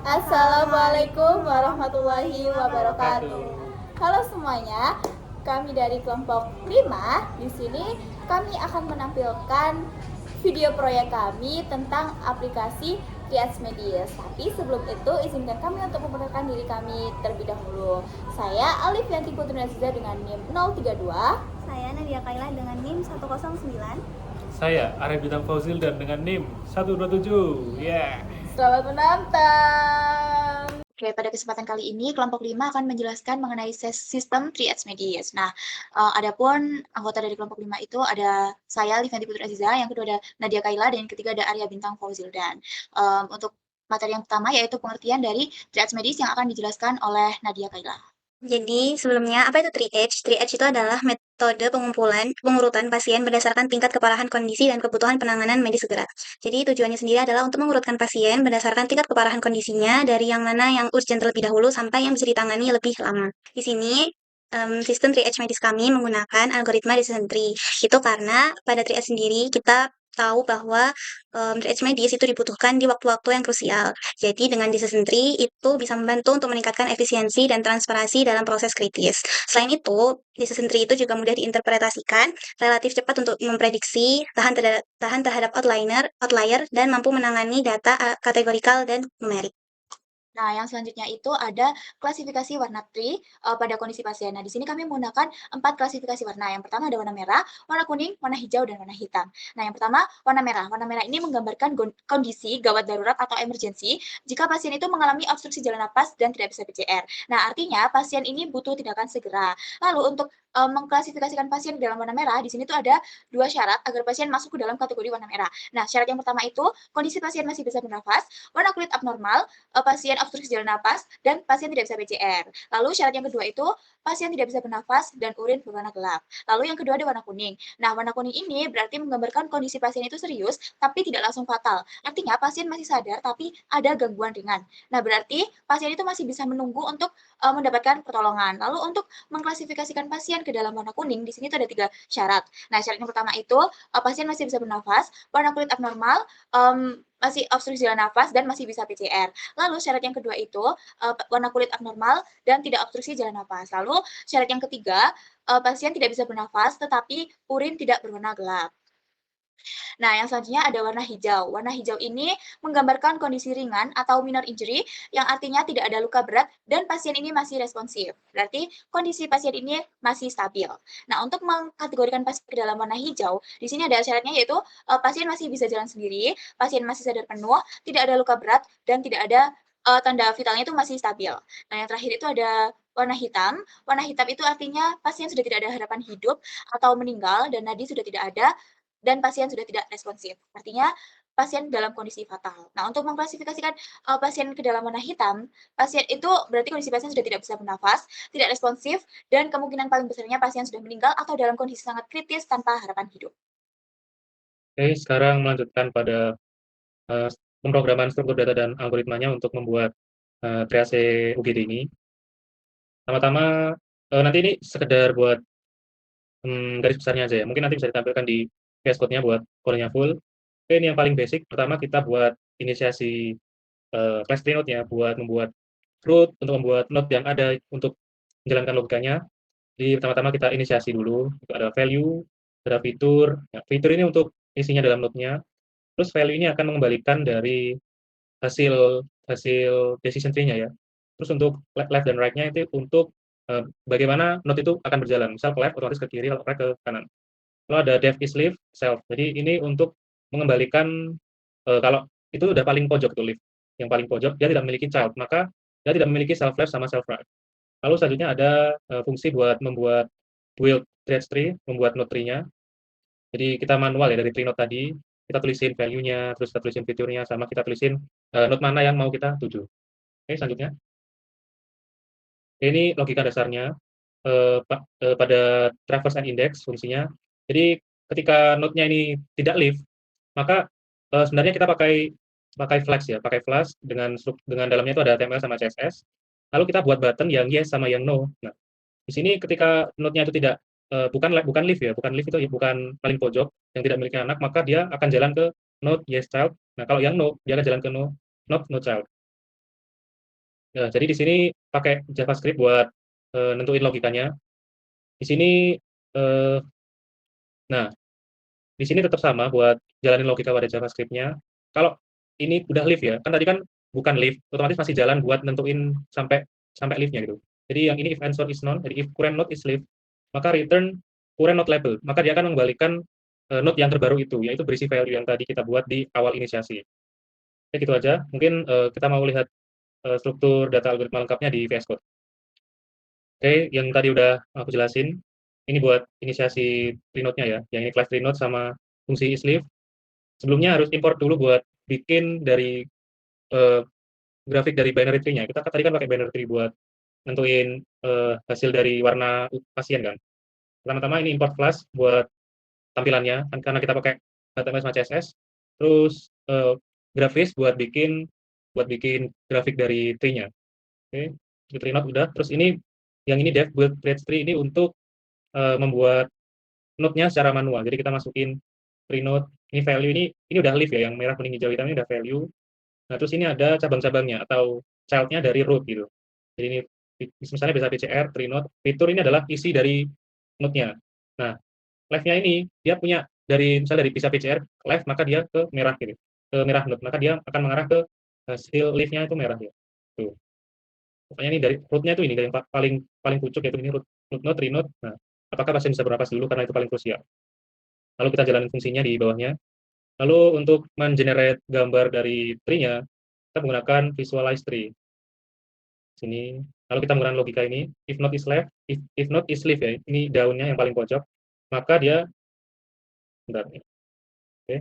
Assalamualaikum warahmatullahi wabarakatuh. Halo semuanya, kami dari kelompok 5. Di sini kami akan menampilkan video proyek kami tentang aplikasi Triads Media. Tapi sebelum itu izinkan kami untuk memperkenalkan diri kami terlebih dahulu. Saya Alif Yanti Putri Naziza dengan NIM 032. Saya Nadia Kaila dengan NIM 109. Saya Arif Bintang Fauzil dan dengan NIM 127. Yeah. Selamat menonton. Oke, pada kesempatan kali ini kelompok 5 akan menjelaskan mengenai sistem Triads Medias. Nah, adapun anggota dari kelompok 5 itu ada saya Livanti Putri Aziza, yang kedua ada Nadia Kaila, dan yang ketiga ada Arya Bintang Fauzil. Dan untuk materi yang pertama yaitu pengertian dari Triads Medias yang akan dijelaskan oleh Nadia Kaila. Jadi, sebelumnya, apa itu triage? Triage itu adalah metode pengurutan pasien berdasarkan tingkat keparahan kondisi dan kebutuhan penanganan medis segera. Jadi, tujuannya sendiri adalah untuk mengurutkan pasien berdasarkan tingkat keparahan kondisinya dari yang mana yang urgent terlebih dahulu sampai yang bisa ditangani lebih lama. Di sini, sistem triage medis kami menggunakan algoritma decision tree. Itu karena pada triage sendiri kita tahu bahwa triage medis itu dibutuhkan di waktu-waktu yang krusial. Jadi dengan decision tree itu bisa membantu untuk meningkatkan efisiensi dan transparansi dalam proses kritis. Selain itu, decision tree itu juga mudah diinterpretasikan, relatif cepat untuk memprediksi, tahan terhadap outlier, dan mampu menangani data kategorikal dan numerik. Nah, yang selanjutnya itu ada klasifikasi warna tree pada kondisi pasien. Nah, di sini kami menggunakan 4 klasifikasi warna. Yang pertama ada warna merah, warna kuning, warna hijau, dan warna hitam. Nah, yang pertama warna merah. Warna merah ini menggambarkan kondisi gawat darurat atau emergensi jika pasien itu mengalami obstruksi jalan napas dan tidak bisa PCR. Nah, artinya pasien ini butuh tindakan segera. Lalu untuk mengklasifikasikan pasien ke dalam warna merah, di sini tuh ada 2 syarat agar pasien masuk ke dalam kategori warna merah. Nah, syarat yang pertama itu kondisi pasien masih bisa bernafas, warna kulit abnormal, pasien obstruksi jalan napas, dan pasien tidak bisa PCR. Lalu syarat yang kedua itu pasien tidak bisa bernafas dan urin berwarna gelap. Lalu yang kedua ada warna kuning. Nah, warna kuning ini berarti menggambarkan kondisi pasien itu serius tapi tidak langsung fatal. Artinya pasien masih sadar tapi ada gangguan ringan. Nah, berarti pasien itu masih bisa menunggu untuk mendapatkan pertolongan. Lalu untuk mengklasifikasikan pasien ke dalam warna kuning, di sini tuh ada 3 syarat. Nah, syarat yang pertama itu pasien masih bisa bernafas, warna kulit abnormal, masih obstruksi jalan nafas, dan masih bisa PCR. Lalu syarat yang kedua itu warna kulit abnormal dan tidak obstruksi jalan nafas. Lalu syarat yang ketiga, pasien tidak bisa bernafas tetapi urin tidak berwarna gelap. Nah, yang selanjutnya ada warna hijau. Warna hijau ini menggambarkan kondisi ringan atau minor injury yang artinya tidak ada luka berat dan pasien ini masih responsif. Berarti kondisi pasien ini masih stabil. Nah, untuk mengkategorikan pasien ke dalam warna hijau, di sini ada syaratnya yaitu pasien masih bisa jalan sendiri, pasien masih sadar penuh, tidak ada luka berat, dan tidak ada tanda vitalnya itu masih stabil. Nah, yang terakhir itu ada warna hitam. Warna hitam itu artinya pasien sudah tidak ada harapan hidup atau meninggal dan nadi sudah tidak ada dan pasien sudah tidak responsif. Artinya pasien dalam kondisi fatal. Nah, untuk mengklasifikasikan pasien ke dalam warna hitam, pasien itu berarti kondisi pasien sudah tidak bisa bernafas, tidak responsif, dan kemungkinan paling besarnya pasien sudah meninggal atau dalam kondisi sangat kritis tanpa harapan hidup. Oke, sekarang melanjutkan pada pemrograman struktur data dan algoritmanya untuk membuat triase UGD ini. Pertama-tama nanti ini sekedar buat garis besarnya aja ya. Mungkin nanti bisa ditampilkan di VS Code-nya buat kodenya full. Oke, ini yang paling basic. Pertama kita buat inisiasi class tree node-nya buat membuat root, untuk membuat node yang ada untuk menjalankan logikanya. Jadi pertama-tama kita inisiasi dulu. Ada value, ada fitur. Ya, fitur ini untuk isinya dalam node-nya. Terus value ini akan mengembalikan dari hasil decision tree-nya ya. Terus untuk left dan right-nya itu untuk bagaimana node itu akan berjalan. Misal ke left otomatis ke kiri, kalau right ke kanan. Lalu ada def is leaf self. Jadi ini untuk mengembalikan kalau itu udah paling pojok tuh leaf. Yang paling pojok dia tidak memiliki child, maka dia tidak memiliki self left sama self right. Lalu selanjutnya ada fungsi buat membuat build triage tree, membuat node tree-nya. Jadi kita manual ya dari tree node tadi, kita tulisin value-nya, terus kita tulisin fiturnya, sama kita tulisin node mana yang mau kita tuju. Oke, selanjutnya. Ini logika dasarnya pada traverse and index fungsinya. Jadi ketika node-nya ini tidak leaf, maka sebenarnya kita pakai flags ya, pakai flags dengan dalamnya itu ada HTML sama CSS. Lalu kita buat button yang yes sama yang no. Nah, di sini ketika node-nya itu tidak bukan leaf ya, bukan leaf itu ya, bukan paling pojok yang tidak memiliki anak, maka dia akan jalan ke node yes child. Nah, kalau yang no, dia akan jalan ke no, not no child. Ya, jadi di sini pakai JavaScript buat nentuin logikanya. Di sini eh, nah, di sini tetap sama buat jalanin logika pada JavaScript-nya. Kalau ini udah live ya, kan tadi kan bukan live, otomatis masih jalan buat nentuin sampai sampai live-nya gitu. Jadi yang ini if answer is none, jadi if current node is live, maka return current node label. Maka dia akan mengembalikan node yang terbaru itu, yaitu berisi value yang tadi kita buat di awal inisiasi. Oke, gitu aja. Mungkin kita mau lihat struktur data algoritma lengkapnya di VS Code. Oke, yang tadi udah aku jelasin, ini buat inisiasi tree-node-nya ya. Yang ini class tree-node sama fungsi isLeaf. Sebelumnya harus import dulu buat bikin dari eh, grafik dari binary tree-nya. Kita tadi kan pakai binary tree buat nentuin hasil dari warna pasien kan. Pertama-tama ini import class buat tampilannya, kan karena kita pakai HTML sama CSS. Terus grafis buat bikin grafik dari tree-nya. Oke, tree node udah. Terus ini yang ini dev build create tree ini untuk membuat node-nya secara manual. Jadi kita masukin tree node, ini value ini udah leaf ya, yang merah kuning hijau hitam ini udah value. Nah, terus ini ada cabang-cabangnya atau child-nya dari root gitu. Jadi ini misalnya bisa PCR, tree node, fitur ini adalah isi dari node-nya. Nah, left-nya ini dia punya dari misalnya dari bisa PCR left maka dia ke merah gitu. Ke merah node, maka dia akan mengarah ke hasil leaf-nya itu merah ya. Tuh. Pokoknya ini dari root-nya itu ini dari yang paling paling pucuk yaitu ini root, root node, tree node. Nah, apakah pasien bisa bernapas dulu karena itu paling krusial. Lalu kita jalanin fungsinya di bawahnya. Lalu untuk mengenerate gambar dari tree-nya, kita menggunakan visualize tree. Sini. Lalu kita menggunakan logika ini, if not is left, if not is leaf ya. Ini daunnya yang paling pojok. Maka dia bentar, oke.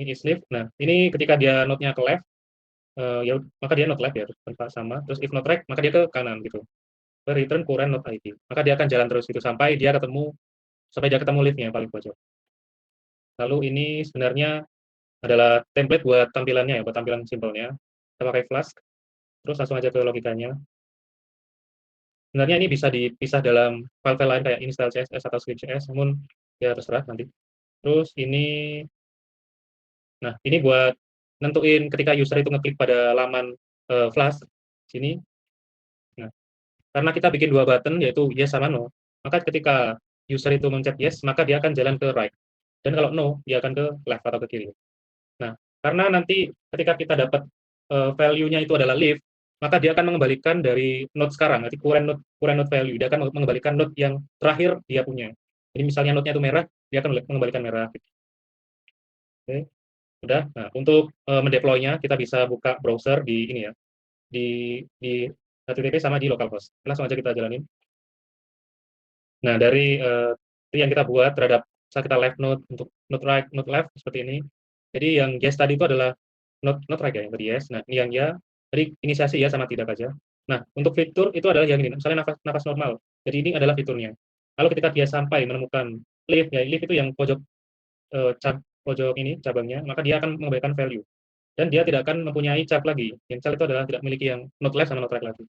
Ini is leaf. Nah, ini ketika dia node-nya ke left, ya maka dia not left ya, tanpa sama. Terus if not right, maka dia ke kanan gitu. Ke return current not ID. Maka dia akan jalan terus gitu sampai dia ketemu leaf-nya yang paling pojok. Lalu ini sebenarnya adalah template buat tampilannya ya, buat tampilan simpelnya. Kita pakai Flask, terus langsung aja ke logikanya. Sebenarnya ini bisa dipisah dalam file-file lain kayak install CSS atau script.cs, namun ya terserah nanti. Terus nah ini buat nentuin ketika user itu ngeklik pada laman Flask sini. Nah, karena kita bikin dua button yaitu yes sama no, maka ketika user itu mencet yes, maka dia akan jalan ke right. Dan kalau no, dia akan ke left atau ke kiri. Nah, karena nanti ketika kita dapat value-nya itu adalah leaf, maka dia akan mengembalikan dari node sekarang, nanti current node value. Dia akan mengembalikan node yang terakhir dia punya. Jadi misalnya node-nya itu merah, dia akan mengembalikan merah. Oke, udah. Nah, untuk mendeploy-nya kita bisa buka browser di ini ya, di HTTP sama di localhost. Langsung aja kita jalanin. Nah, dari yang kita buat terhadap saat kita left node untuk node right, node left seperti ini. Jadi yang yes tadi itu adalah node right ya, yang tadi yes. Nah, ini yang ya, tadi inisiasi ya sama tidak aja. Nah, untuk fitur itu adalah yang ini, misalnya nafas normal. Jadi ini adalah fiturnya. Lalu ketika dia sampai menemukan leaf, ya leaf itu yang pojok pojok ini cabangnya, maka dia akan mengembalikan value. Dan dia tidak akan mempunyai child lagi. Yang child itu adalah tidak memiliki yang node left sama node right lagi.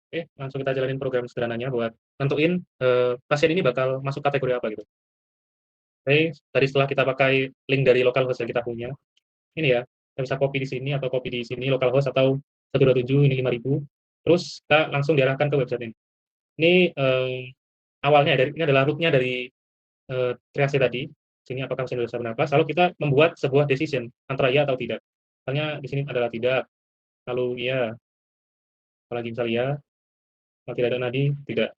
Oke, langsung kita jalanin program sederhananya buat nentuin pasien ini bakal masuk kategori apa gitu. Oke, tadi setelah kita pakai link dari localhost yang kita punya, ini ya, kita bisa copy di sini atau copy di sini localhost atau 127 ini 5000. Terus kita langsung diarahkan ke website ini. Ini awalnya dari ini adalah root-nya dari triase tadi. Sini apakah pasien bisa bernapas? Lalu kita membuat sebuah decision antara ya atau tidak. Misalnya di sini adalah tidak, lalu iya, apalagi misalnya ya, kalau tidak ada nadi, tidak.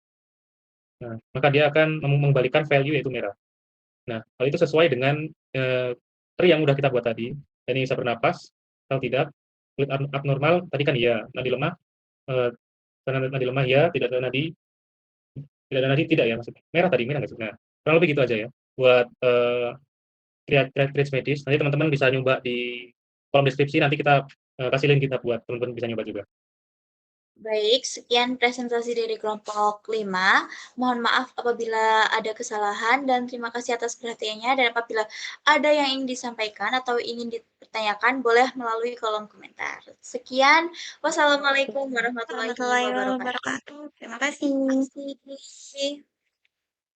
Nah, maka dia akan mengembalikan value yaitu merah. Nah, hal itu sesuai dengan tree yang udah kita buat tadi. Ini bisa bernapas, kalau tidak, kulit abnormal, tadi kan iya, nadi lemah, nadi lemah ya, tidak ada nadi tidak ya maksudnya. Merah tadi, merah nggak sih? Nah, kurang lebih gitu aja ya. Buat triage medis, nanti teman-teman bisa nyoba di kolom deskripsi, nanti kita kasih link kita buat teman-teman bisa nyoba juga. Baik, sekian presentasi dari kelompok 5. Mohon maaf apabila ada kesalahan dan terima kasih atas perhatiannya. Dan apabila ada yang ingin disampaikan atau ingin dipertanyakan, boleh melalui kolom komentar. Sekian, wassalamualaikum warahmatullahi Warahmatullahi wabarakatuh. wabarakatuh. Terima kasih. Terima kasih.